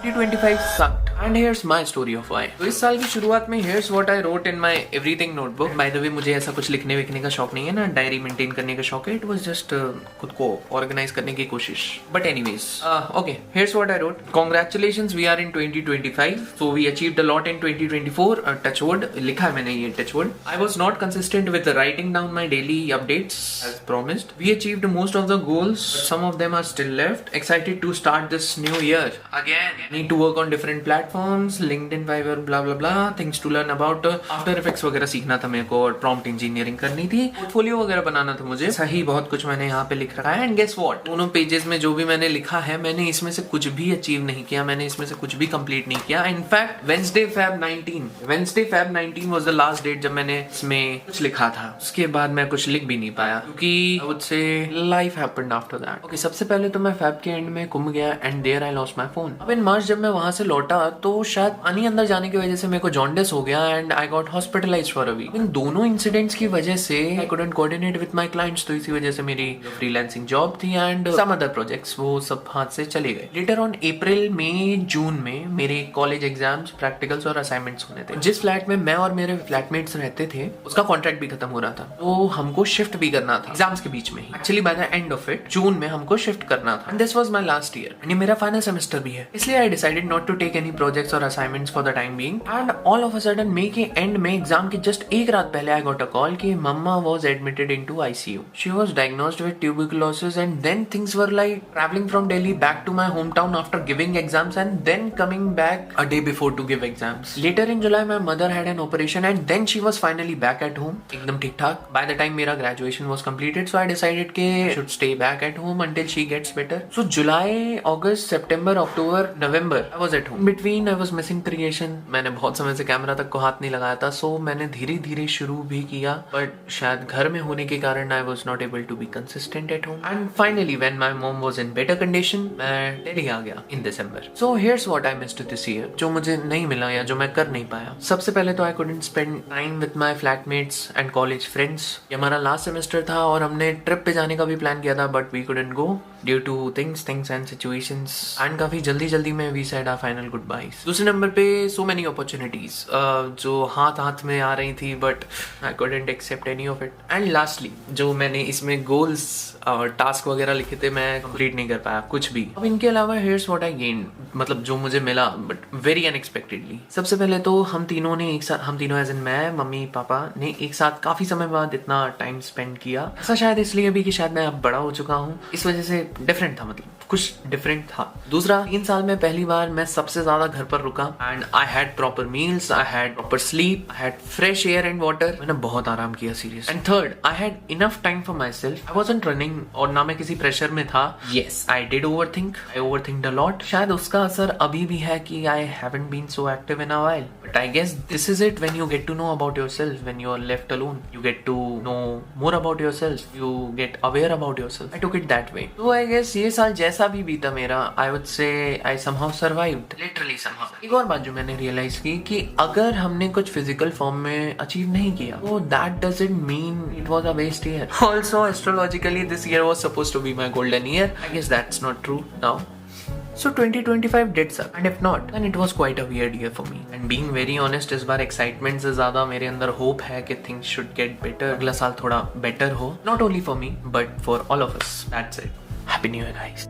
2025 sucked and here's my story of why. तो इस साल की शुरुआत में here's what I wrote in my everything notebook. By the way, मुझे ऐसा कुछ लिखने विखने का शौक नहीं है ना, डायरी मेंटेन करने का शौक है. It was just खुद को ऑर्गेनाइज करने की कोशिश. But anyways, okay, here's what I wrote. Congratulations, we are in 2025. So we achieved a lot in 2024. Touch wood. लिखा है मैंने ये touch wood. I was not consistent with writing down my daily updates as promised. We achieved most of the goals, but some of them are still left. Excited to start this new year again. Need to work on different platforms, LinkedIn, Fiverr, blah blah blah. Things to learn about. After Effects वगैरह सीखना था मेरे को और prompt engineering करनी थी. Portfolio वगैरह बनाना था मुझे. सही बहुत कुछ मैंने यहाँ पे लिख रखा है. And guess what? दोनों पेजेस में जो भी मैंने लिखा है, मैंने इसमें से कुछ भी अचीव नहीं किया. मैंने इसमें से कुछ भी कंप्लीट नहीं किया. In fact, Wednesday Feb 19 was the last date जब मैंने इसमें कुछ लिखा था. उसके बाद मैं कुछ लिख भी नहीं पाया क्योंकि I would say life happened after that. Okay, सबसे पहले तो मैं Feb के एंड में कुंभ गया and there I lost my phone. अब इन मार्च जब मैं वहां से लौटा तो शायद पानी अंदर जाने की वजह से मेरे को जॉन्डिस हो गया and I got hospitalized for a week. इन दोनों इंसिडेंट्स की वजह से I couldn't coordinate with my clients, तो इसी वजह से मेरी फ्रीलांसिंग जॉब थी एंड सम अदर प्रोजेक्ट्स वो सब हाथ से चले गए. लेटर ऑन अप्रैल मई जून में मेरे कॉलेज एग्जाम्स, प्रैक्टिकल्स और असाइनमेंट्स होने थे. जिस फ्लैट में मैं और मेरे फ्लैटमेट्स रहते थे उसका कॉन्ट्रैक्ट भी खत्म हो रहा था, तो हमको शिफ्ट भी करना था एग्जाम्स के बीच में ही. Actually by the end of it June में हमको शिफ्ट करना था. This was my last year. ये मेरा फाइनल सेमेस्टर भी है, इसलिए I decided not to take any projects और assignments for the time being. And all of a sudden मई के एंड में एग्जाम के जस्ट एक रात पहले आई गॉट अ कॉल कि मम्मा was admitted into ICU. She was diagnosed with tuberculosis and then things were like travelling from Delhi back to my home town after giving exams and then coming back a day before to give exams. Later in July my mother had an operation and then she was finally back at home एकदम ठीक ठाक. By the time मेरा graduation was completed, so I decided कि आई should stay back at home until she gets better. So July, August, September, October, November I was at home. Between I was missing creation. मैंने बहुत समय से camera तक को हाथ नहीं लगाया था, सो मैंने धीरे धीरे शुरू भी किया, बट शायद घर में होने के कारण I was not able to be consistent at home. And finally when my mom was in better condition मैं दिल्ली आ गया in December. So here's what I missed this year, जो मुझे नहीं मिला या जो मैं कर नहीं पाया. सबसे पहले तो I couldn't spend time with my flatmates and college friends. ये हमारा लास्ट सेमेस्टर था और हमने ट्रिप पे जाने का भी प्लान किया था, but we couldn't go due to things and situations and काफी जल्दी में we said our final goodbyes. दूसरे नंबर पे सो मेनी अपॉर्चुनिटीज जो हाथ में आ रही थी, but I couldn't accept any of it. And lastly जो मैंने इसमें गोल्स और टास्क वगैरह लिखे थे मैं कंप्लीट नहीं कर पाया कुछ भी. अब इनके अलावा हियर्स व्हाट आई गेन, मतलब जो मुझे मिला बट वेरी अनएक्सपेक्टेडली. सबसे पहले तो हम तीनों एज इन मैं, मम्मी, पापा ने एक साथ काफी समय बाद इतना टाइम स्पेंड किया. ऐसा शायद इसलिए भी कि शायद मैं अब बड़ा हो चुका हूँ, इस वजह से डिफरेंट था, मतलब कुछ डिफरेंट था. दूसरा, 3 साल में पहली बार मैं सबसे ज्यादा घर पर रुका and I had proper meals, I had proper sleep, I had fresh air and water. मैंने बहुत आराम किया serious. And third, I had enough time for myself. I wasn't running और ना मैं किसी प्रेशर में था. Yes, I did overthink a lot. शायद उसका असर अभी भी है कि I haven't been so active in a while. But I guess this is it. When you get to know about yourself, when you are left alone, you get to know more about yourself, you get aware about yourself. I took it that way. तो I guess ये साल जैसा भी बीता मेरा, I would say I somehow survived. Literally somehow. एक और बात जो मैंने रियलाइज की कि अगर हमने कुछ फिजिकल फॉर्म में अचीव नहीं किया तो that doesn't mean it was a waste year. Also astrologically this year was supposed to be my golden year. I guess that's not true now. So 2025 did suck, and if not, then it was quite a weird year for me. And being very honest, इस बार excitement से ज़्यादा मेरे अंदर hope है कि things should get better. अगला साल थोड़ा better हो, not only for me but for all of us. That's it. Happy New Year, guys.